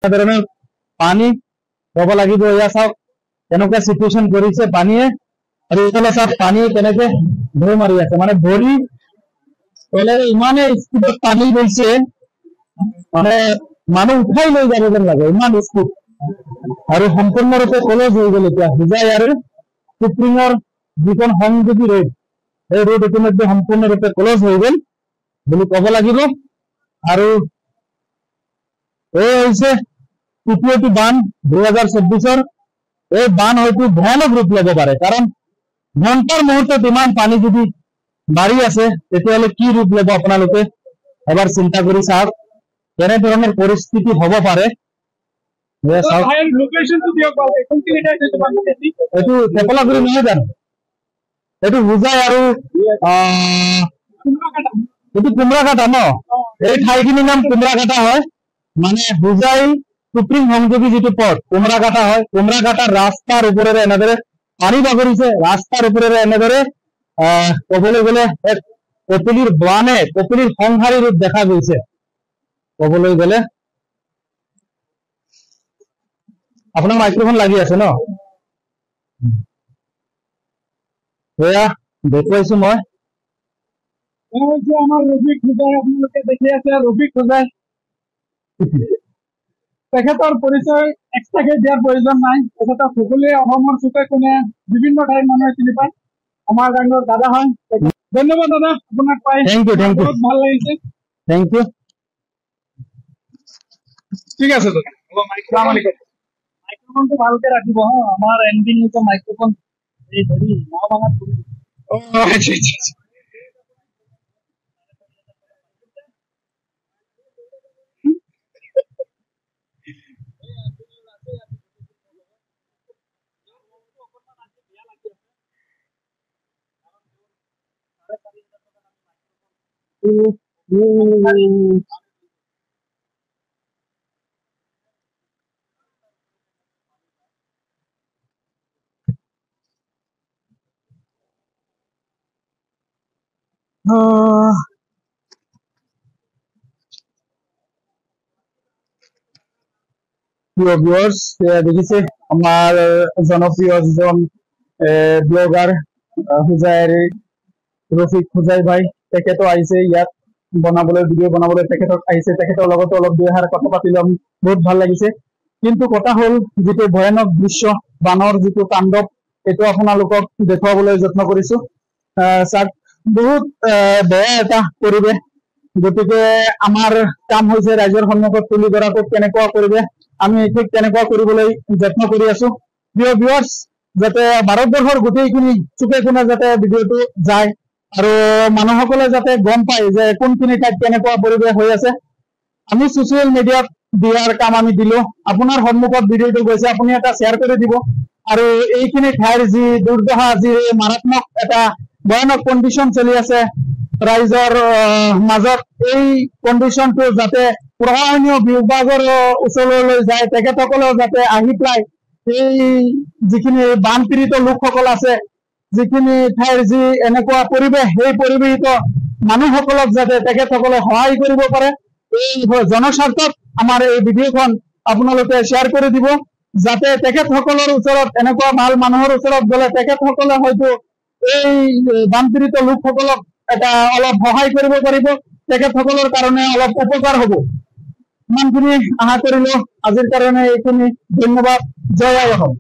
ধৰণৰ পানী পাব লাগিব। এয়া চাওক কেনেকুৱা চিটুৱেশ্যন কৰিছে পানীয়ে, আৰু এইফালে চাওক পানী কেনেকে ঢৌ মাৰি আছে, মানে ভৰি তলেৰে ইমানে স্পীডত পানী গৈছে, মানে মানুহ উঠাই লৈ যাব যেন লাগে, ইমান স্পীড। আৰু সম্পূৰ্ণৰূপে কলেজ হৈ গ'ল এতিয়া হোজাই আৰু সুপ্ৰিমৰ যিখন সংযোগী ৰোড, এই ৰোড ইতিমধ্যে সম্পূৰ্ণৰূপে ক্লজ হৈ গ'ল বুলি ক'ব লাগিব। আৰু এই হৈছে তৃতীয়টো বান 2024-ৰ। এই বান হয়তো ভয়ানক ৰূপ ল'ব পাৰে, কাৰণ ঘণ্টাৰ মুহূৰ্তত ইমান পানী যদি বাঢ়ি আছে, তেতিয়াহ'লে কি ৰূপ ল'ব আপোনালোকে এবাৰ চিন্তা কৰি চাওক, কেনেধৰণৰ পৰিস্থিতি হ'ব পাৰে। এইটো থেপলাগুৰি নহয় জানো? এইটো হোজাই আৰু এইটো কুমৰাঘাটা ন? এই ঠাইখিনিৰ নাম কুমৰাঘাটা হয়, মানে হোজাই সুপ্ৰিম সংযোগী যিটো পথ কুমৰাঘাটা হয়। কুমৰাঘাটাৰ ৰাস্তাৰ ওপৰেৰে এনেদৰে পানী বাগৰিছে, ৰাস্তাৰ ওপৰেৰে এনেদৰে ক'বলৈ গ'লে এক কপিলীৰ বানে, কপিলীৰ সংহাৰী ৰূপ দেখা গৈছে ক'বলৈ গ'লে। আপোনাৰ মাইক্ৰফোন লাগি আছে ন? এয়া দেখুৱাইছো মই। আমাৰ ৰফিক হোজাই, আপোনালোকে দেখি আছে ৰফিক হোজাই। তেখেতৰ পৰিচয় এক্সট্ৰাকে দিয়াৰ প্ৰয়োজন নাই, তেখেতক সকলোৱে অসমৰ চুকে কোণে বিভিন্ন ঠাইৰ মানুহে চিনি পায়, আমাৰ ডাঙৰ দাদা হয়। ধন্যবাদ দাদা, আপোনাক পাই বহুত ভাল লাগিছে। Thank you. ঠিক আছে দাদা, মাইক্ৰফোনটো ভালকে ৰাখিব হা, আমাৰ এমডি নিউজৰ মাইক্ৰফোন এই ধৰি নাও ভাঙাত দেখিছে আমাৰ জনপ্ৰিয় যিজন ব্লগাৰ হোজাইৰ ৰফিক হোজাই ভাই, তেখেতো আহিছে ইয়াত বনাবলৈ, ভিডিঅ' বনাবলৈ তেখেতক আহিছে। তেখেতৰ লগতো অলপ দুই এষাৰ কথা পাতিলে বহুত ভাল লাগিছে। কিন্তু কথা হ'ল, যিটো ভয়ানক দৃশ্য বানৰ যিটো তাণ্ডৱ, এইটো আপোনালোকক দেখুৱাবলৈ যত্ন কৰিছো। চাওক, বহুত বেয়া এটা পৰিৱেশ। গতিকে আমাৰ কাম হৈছে ৰাইজৰ সন্মুখত তুলি ধৰাটো কেনেকুৱা পৰিৱেশ, আমি ঠিক তেনেকুৱা কৰিবলৈ যত্ন কৰি আছো। প্ৰিয় ভিউৱাৰ্ছ, যাতে ভাৰতবৰ্ষৰ গোটেইখিনি চুকে কোণে যাতে ভিডিঅ'টো যায় আৰু মানুহসকলে যাতে গম পায় যে কোনখিনি ঠাইত কেনেকুৱা পৰিৱেশ হৈ আছে। আমি ছচিয়েল মিডিয়াত দিয়াৰ কাম আমি দিলো, আপোনাৰ সন্মুখত ভিডিঅ'টো গৈছে, আপুনি এটা শ্বেয়াৰ কৰি দিব। আৰু এইখিনি ঠাইৰ যি দুৰ্দশা, যি মাৰাত্মক এটা ভয়ানক কণ্ডিশ্যন চলি আছে ৰাইজৰ মাজত, এই কণ্ডিশ্যনটো যাতে প্ৰশাসনীয় বিভাগৰ ওচৰলৈ যায়, তেখেতসকলেও যাতে আহি পেলাই এই যিখিনি বানপীড়িত লোকসকল আছে, যিখিনি ঠাইৰ যি এনেকুৱা পৰিৱেশ, সেই পৰিৱেশিত মানুহসকলক যাতে তেখেতসকলে সহায় কৰিব পাৰে। এই জনস্বাৰ্থত আমাৰ এই ভিডিঅ'খন আপোনালোকে শ্বেয়াৰ কৰি দিব, যাতে তেখেতসকলৰ ওচৰত, এনেকুৱা ভাল মানুহৰ ওচৰত গ'লে তেখেতসকলে হয়তো এই বানপীড়িত লোকসকলক এটা অলপ সহায় কৰিব পাৰিব, তেখেতসকলৰ কাৰণে অলপ উপকাৰ হ'ব। ইমানখিনি আশা কৰিলো, আজিৰ কাৰণে এইখিনি। ধন্যবাদ। জয় আই অসম।